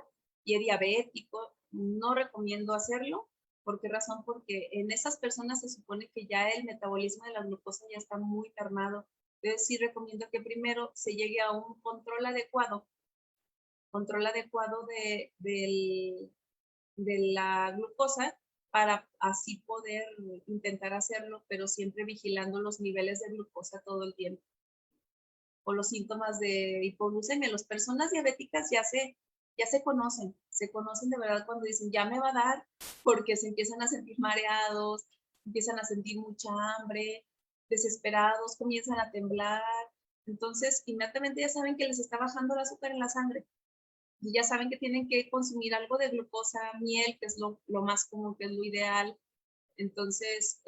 y es diabético, no recomiendo hacerlo. ¿Por qué razón? Porque en esas personas se supone que ya el metabolismo de la glucosa ya está muy mermado. Entonces sí recomiendo que primero se llegue a un control adecuado de la glucosa para así poder intentar hacerlo, pero siempre vigilando los niveles de glucosa todo el tiempo o los síntomas de hipoglucemia. Las personas diabéticas ya se conocen de verdad cuando dicen ya me va a dar, porque se empiezan a sentir mareados, empiezan a sentir mucha hambre, desesperados, comienzan a temblar. Entonces, inmediatamente ya saben que les está bajando el azúcar en la sangre y ya saben que tienen que consumir algo de glucosa, miel, que es lo más común, que es lo ideal. Entonces,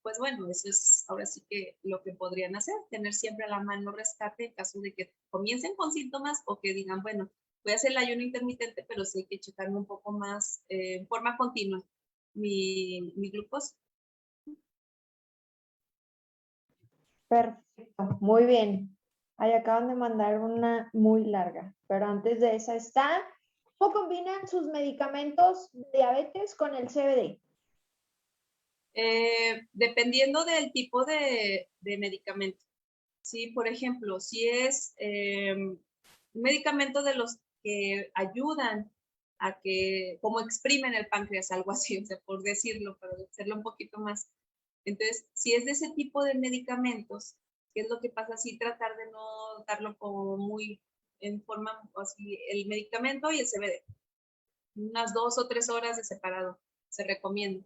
pues bueno, eso es ahora sí que lo que podrían hacer, tener siempre a la mano rescate en caso de que comiencen con síntomas o que digan, bueno, voy a hacer el ayuno intermitente, pero sí hay que checarme un poco más en forma continua mi glucosa. Perfecto, muy bien. Ahí acaban de mandar una muy larga, pero antes de esa está, ¿cómo combinan sus medicamentos de diabetes con el CBD? Dependiendo del tipo de medicamento. Sí, por ejemplo, si es un medicamento de los que ayudan a que, como exprimen el páncreas, algo así, o sea, por decirlo, para hacerlo un poquito más. Entonces, si es de ese tipo de medicamentos, ¿qué es lo que pasa? Sí, tratar de no darlo como muy en forma, así, el medicamento y el CBD, unas 2 o 3 horas de separado, se recomienda.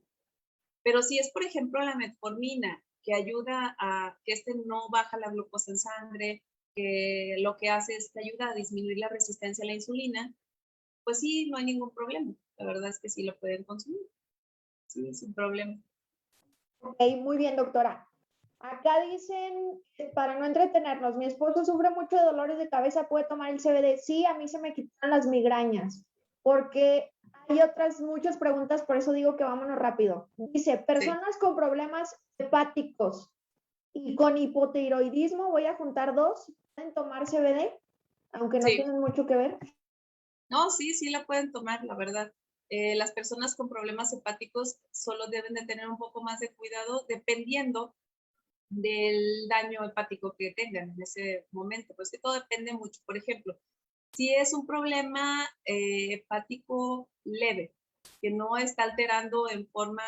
Pero si es, por ejemplo, la metformina, que ayuda a que no baja la glucosa en sangre, que lo que hace es que ayuda a disminuir la resistencia a la insulina, pues sí, no hay ningún problema. La verdad es que sí lo pueden consumir, sí, sin problema. Ok, muy bien, doctora. Acá dicen, para no entretenernos, mi esposo sufre mucho de dolores de cabeza, ¿puede tomar el CBD? Sí, a mí se me quitan las migrañas, porque hay otras muchas preguntas, por eso digo que vámonos rápido. Dice, Sí. personas con problemas hepáticos y con hipotiroidismo, voy a juntar dos, ¿pueden tomar CBD? Aunque no Sí, tienen mucho que ver. no, sí, sí la pueden tomar, la verdad. Las personas con problemas hepáticos solo deben de tener un poco más de cuidado dependiendo del daño hepático que tengan en ese momento. Pues que todo depende mucho. Por ejemplo, si es un problema hepático leve, que no está alterando en forma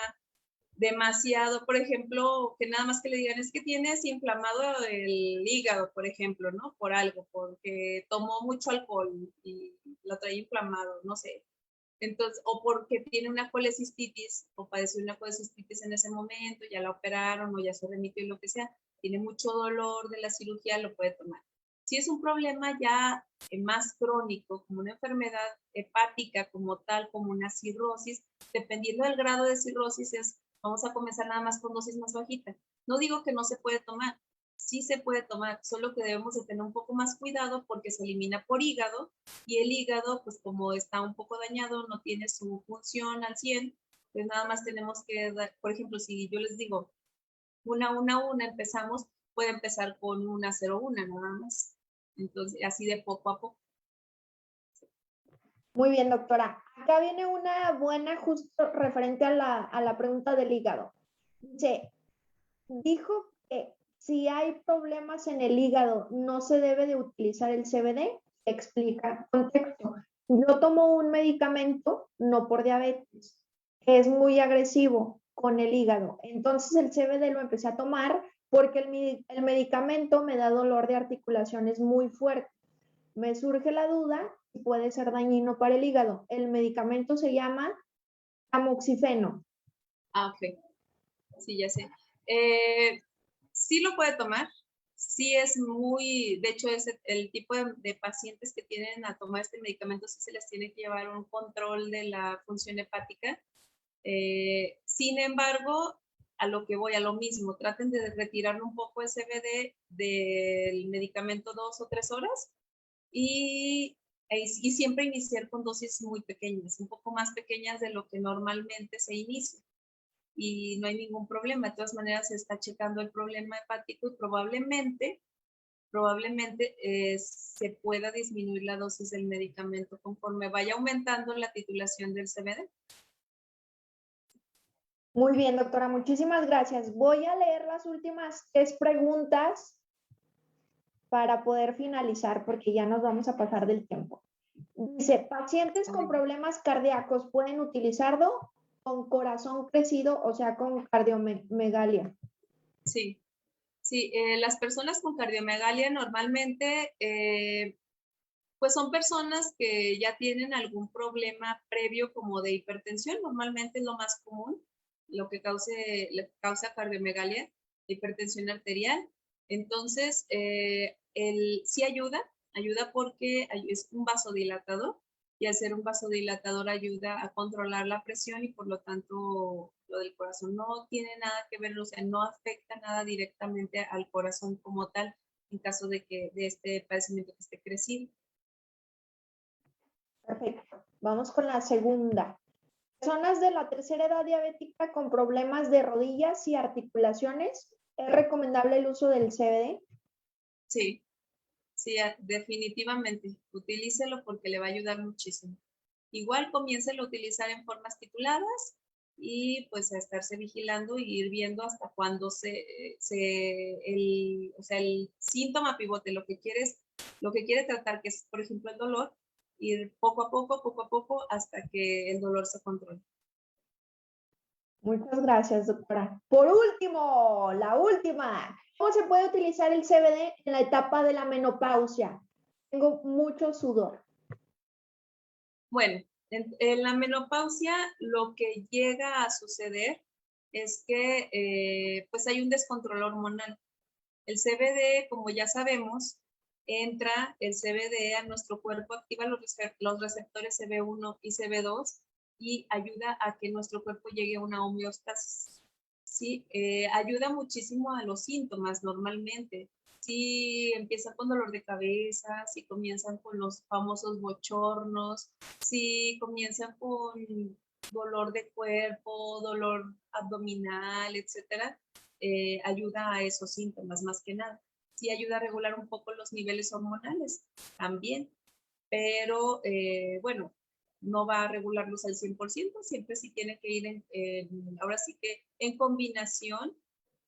demasiado, por ejemplo, que nada más que le digan es que tienes inflamado el hígado, por ejemplo, ¿no? Por algo, porque tomó mucho alcohol y lo trae inflamado, no sé. Entonces, o porque tiene una colecistitis o padeció una colecistitis en ese momento, ya la operaron o ya se remitió lo que sea, tiene mucho dolor de la cirugía, lo puede tomar. Si es un problema ya más crónico, como una enfermedad hepática como tal, como una cirrosis, dependiendo del grado de cirrosis, vamos a comenzar nada más con dosis más bajitas. No digo que no se puede tomar, sí se puede tomar, solo que debemos de tener un poco más cuidado porque se elimina por hígado y el hígado, pues como está un poco dañado, no tiene su función al 100, pues nada más tenemos que dar, por ejemplo, si yo les digo una, empezamos, puede empezar con una 0,1 nada más. Entonces, así de poco a poco. Muy bien, doctora. Acá viene una buena justo referente a la pregunta del hígado. Dijo que si hay problemas en el hígado no se debe de utilizar el CBD. Explica contexto. Yo tomo un medicamento, no por diabetes, que es muy agresivo con el hígado. Entonces el CBD lo empecé a tomar porque el medicamento me da dolor de articulaciones muy fuerte. Me surge la duda si puede ser dañino para el hígado. El medicamento se llama tamoxifeno. Ah, ok. Sí, ya sé. Sí lo puede tomar. Sí es muy, de hecho, es el tipo de pacientes que tienen a tomar este medicamento, sí se les tiene que llevar un control de la función hepática. Sin embargo, a lo que voy, a lo mismo, traten de retirarle un poco el CBD del medicamento 2 o 3 horas y siempre iniciar con dosis muy pequeñas, un poco más pequeñas de lo que normalmente se inicia. Y no hay ningún problema. De todas maneras, se está checando el problema hepático y probablemente se pueda disminuir la dosis del medicamento conforme vaya aumentando la titulación del CBD. Muy bien, doctora, muchísimas gracias. Voy a leer las últimas 3 preguntas para poder finalizar porque ya nos vamos a pasar del tiempo. Dice, ¿pacientes con problemas cardíacos pueden utilizarlo con corazón crecido, o sea, con cardiomegalia? Sí, sí. Las personas con cardiomegalia normalmente, pues son personas que ya tienen algún problema previo como de hipertensión, normalmente es lo más común, lo que causa cardiomegalia, hipertensión arterial. Entonces, sí ayuda porque es un vasodilatador y al ser un vasodilatador ayuda a controlar la presión y por lo tanto lo del corazón no tiene nada que ver, o sea, no afecta nada directamente al corazón como tal en caso de que de este padecimiento que esté creciendo. Perfecto. Vamos con la segunda. Personas de la tercera edad diabética con problemas de rodillas y articulaciones, ¿es recomendable el uso del CBD? Sí, sí, definitivamente. Utilícelo porque le va a ayudar muchísimo. Igual comiéncelo a utilizar en formas tituladas y pues a estarse vigilando y ir viendo hasta cuando o sea, el síntoma pivote, lo que quiere tratar, que es, por ejemplo, el dolor, ir poco a poco, hasta que el dolor se controle. Muchas gracias, doctora. Por último, la última. ¿Cómo se puede utilizar el CBD en la etapa de la menopausia? Tengo mucho sudor. Bueno, en la menopausia lo que llega a suceder es que pues hay un descontrol hormonal. El CBD, como ya sabemos, entra el CBD a nuestro cuerpo, activa los receptores CB1 y CB2 y ayuda a que nuestro cuerpo llegue a una homeostasis. Sí, ayuda muchísimo a los síntomas normalmente. Si empiezan con dolor de cabeza, si comienzan con los famosos bochornos, si comienzan con dolor de cuerpo, dolor abdominal, etcétera, ayuda a esos síntomas más que nada. Sí ayuda a regular un poco los niveles hormonales también, pero bueno, no va a regularlos al 100%, siempre sí tiene que ir ahora sí que en combinación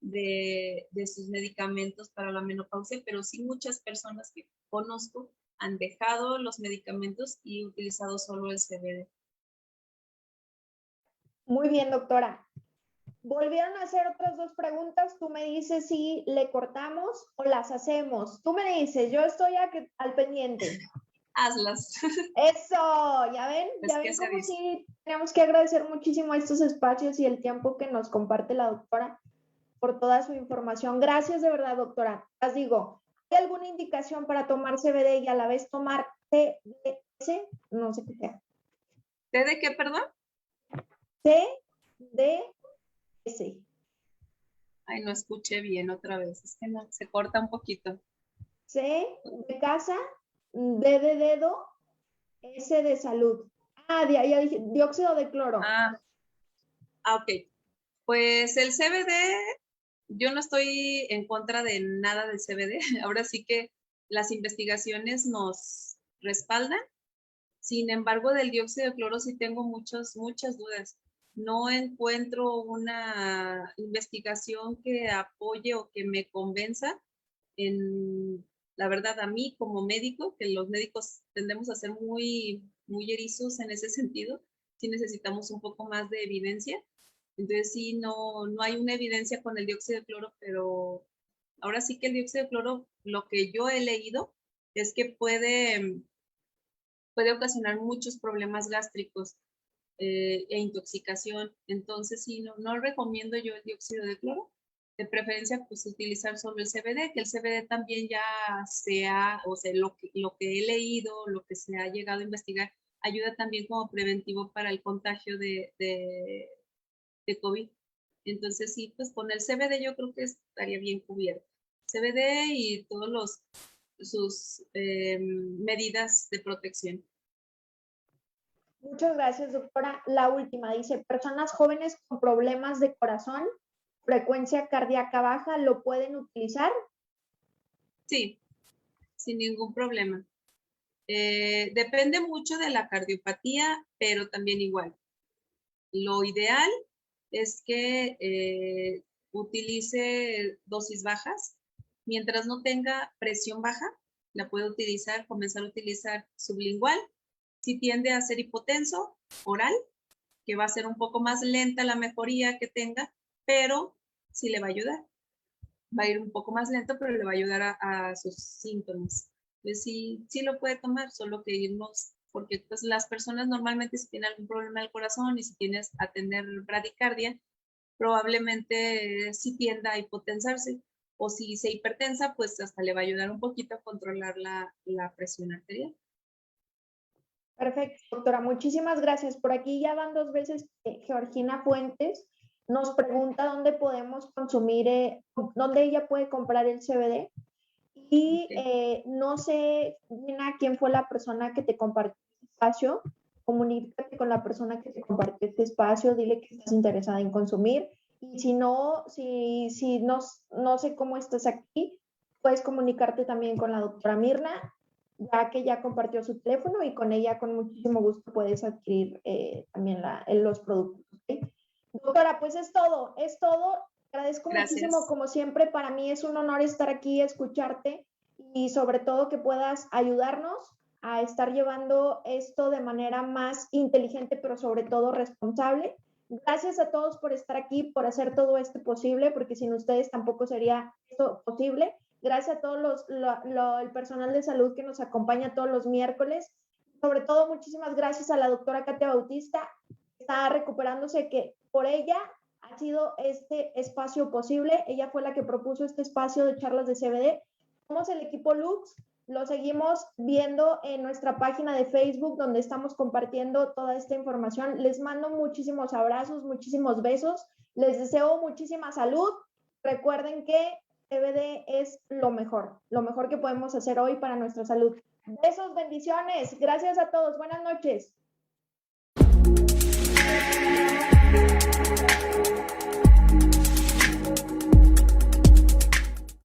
de sus medicamentos para la menopausia, pero sí muchas personas que conozco han dejado los medicamentos y utilizado solo el CBD. Muy bien, doctora. Volvieron a hacer otras 2 preguntas. Tú me dices si le cortamos o las hacemos. Tú me dices, yo estoy al pendiente. Hazlas. Eso, ya ven, Pues ya ven que como sí tenemos que agradecer muchísimo estos espacios y el tiempo que nos comparte la doctora por toda su información. Gracias de verdad, doctora. Las digo, ¿hay alguna indicación para tomar CBD y a la vez tomar TDS? No sé qué sea. ¿Té de qué, perdón? TDS. Ay, no escuché bien otra vez. Es que no, se corta un poquito. C de casa, D de dedo, S de salud. Ah, ya dije, dióxido de cloro. Ok. Pues el CBD, yo no estoy en contra de nada del CBD. Ahora sí que las investigaciones nos respaldan. Sin embargo, del dióxido de cloro sí tengo muchas dudas. No encuentro una investigación que apoye o que me convenza en, la verdad, a mí como médico, que los médicos tendemos a ser muy erizos en ese sentido, sí necesitamos un poco más de evidencia. Entonces sí, no hay una evidencia con el dióxido de cloro, pero ahora sí que el dióxido de cloro, lo que yo he leído es que puede ocasionar muchos problemas gástricos e intoxicación. Entonces, sí, no recomiendo yo el dióxido de cloro. De preferencia, pues utilizar solo el CBD, que el CBD también ya o sea, lo que he leído, lo que se ha llegado a investigar, ayuda también como preventivo para el contagio de COVID. Entonces, sí, pues con el CBD yo creo que estaría bien cubierto. CBD y todos sus medidas de protección. Muchas gracias, doctora. La última dice, personas jóvenes con problemas de corazón, frecuencia cardíaca baja, ¿lo pueden utilizar? Sí, sin ningún problema. Depende mucho de la cardiopatía, pero también igual. Lo ideal es que utilice dosis bajas. Mientras no tenga presión baja, la puede utilizar, comenzar a utilizar sublingual. Si tiende a ser hipotenso, oral, que va a ser un poco más lenta la mejoría que tenga, pero sí le va a ayudar. Va a ir un poco más lento, pero le va a ayudar a sus síntomas. Entonces sí lo puede tomar, solo que irnos, porque pues las personas normalmente si tienen algún problema del corazón y si tienes a tener bradicardia, probablemente sí tienda a hipotensarse, o si se hipertensa, pues hasta le va a ayudar un poquito a controlar la presión arterial. Perfecto, doctora. Muchísimas gracias. Por aquí ya van 2 veces Georgina Fuentes nos pregunta dónde podemos consumir, dónde ella puede comprar el CBD. Y no sé, Gina, quién fue la persona que te compartió este espacio. Comunícate con la persona que te compartió este espacio, dile que estás interesada en consumir. Y si no sé cómo estás aquí, puedes comunicarte también con la doctora Mirna, ya que ya compartió su teléfono y con ella con muchísimo gusto puedes adquirir también los productos. ¿Okay? Doctora, pues es todo. Agradezco muchísimo, como siempre, para mí es un honor estar aquí, escucharte y sobre todo que puedas ayudarnos a estar llevando esto de manera más inteligente, pero sobre todo responsable. Gracias a todos por estar aquí, por hacer todo esto posible, porque sin ustedes tampoco sería esto posible. Gracias a todos el personal de salud que nos acompaña todos los miércoles. Sobre todo, muchísimas gracias a la doctora Katia Bautista, que está recuperándose, que por ella ha sido este espacio posible. Ella fue la que propuso este espacio de charlas de CBD. Somos el equipo Lux. Lo seguimos viendo en nuestra página de Facebook, donde estamos compartiendo toda esta información. Les mando muchísimos abrazos, muchísimos besos. Les deseo muchísima salud. Recuerden que CBD es lo mejor que podemos hacer hoy para nuestra salud. Besos, bendiciones. Gracias a todos. Buenas noches.